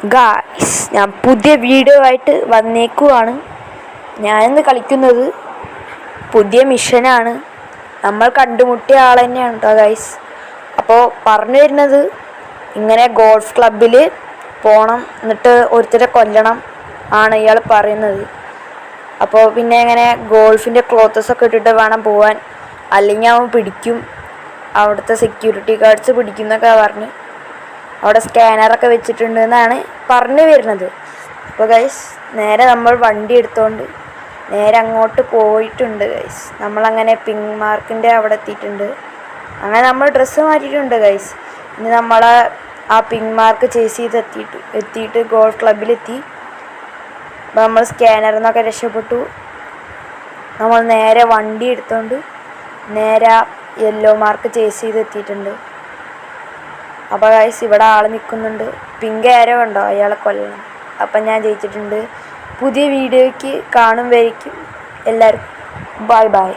Guys, ഞാൻ പുതിയ video ആയിട്ട് വന്നേക്കുവാണ്. ഞാനിന്ന് കളിക്കുന്നത് പുതിയ മിഷനാണ്. നമ്മൾ കണ്ടുമുട്ടിയ ആൾ തന്നെയാണ് കേട്ടോ ഗായ്സ്. അപ്പോൾ പറഞ്ഞു വരുന്നത്, ഇങ്ങനെ ഗോൾഫ് ക്ലബിൽ പോകണം, എന്നിട്ട് ഒരുത്തരെ കൊല്ലണം ആണ് ഇയാൾ പറയുന്നത്. അപ്പോൾ പിന്നെ ഇങ്ങനെ ഗോൾഫിൻ്റെ ക്ലോത്തസൊക്കെ ഇട്ടിട്ട് വേണം പോകാൻ, അല്ലെങ്കിൽ അവൻ പിടിക്കും, അവിടുത്തെ സെക്യൂരിറ്റി ഗാർഡ്സ് പിടിക്കും എന്നൊക്കെ പറഞ്ഞ് അവിടെ സ്കാനറൊക്കെ വെച്ചിട്ടുണ്ട് എന്നാണ് പറഞ്ഞു വരുന്നത്. അപ്പോൾ ഗൈസ്, നേരെ നമ്മൾ വണ്ടി എടുത്തുകൊണ്ട് നേരെ അങ്ങോട്ട് പോയിട്ടുണ്ട് ഗൈസ്. നമ്മളങ്ങനെ പിങ്ക് മാർക്കിൻ്റെ അവിടെ എത്തിയിട്ടുണ്ട്. അങ്ങനെ നമ്മൾ ഡ്രസ്സ് മാറ്റിയിട്ടുണ്ട് ഗൈസ്. ഇനി നമ്മളെ ആ പിങ്ക് മാർക്ക് ചേസ് ചെയ്ത് എത്തിയിട്ട് ഗോൾഫ് ക്ലബിലെത്തി. അപ്പോൾ നമ്മൾ സ്കാനറിൽ നിന്നൊക്കെ രക്ഷപ്പെട്ടു. നമ്മൾ നേരെ വണ്ടി എടുത്തുകൊണ്ട് നേരെ യെല്ലോ മാർക്ക് ചേസ് ചെയ്ത് എത്തിയിട്ടുണ്ട്. അപ്പോൾ ഗൈസ്, ഇവിടെ ആൾ നിൽക്കുന്നുണ്ട്. പിങ്ക് ആരോ ഉണ്ടോ, അയാളെ കൊല്ലണം. അപ്പം ഞാൻ ജയിച്ചിട്ടുണ്ട്. പുതിയ വീഡിയോയ്ക്ക് കാണും വരയ്ക്കും എല്ലാവർക്കും ബൈ ബൈ.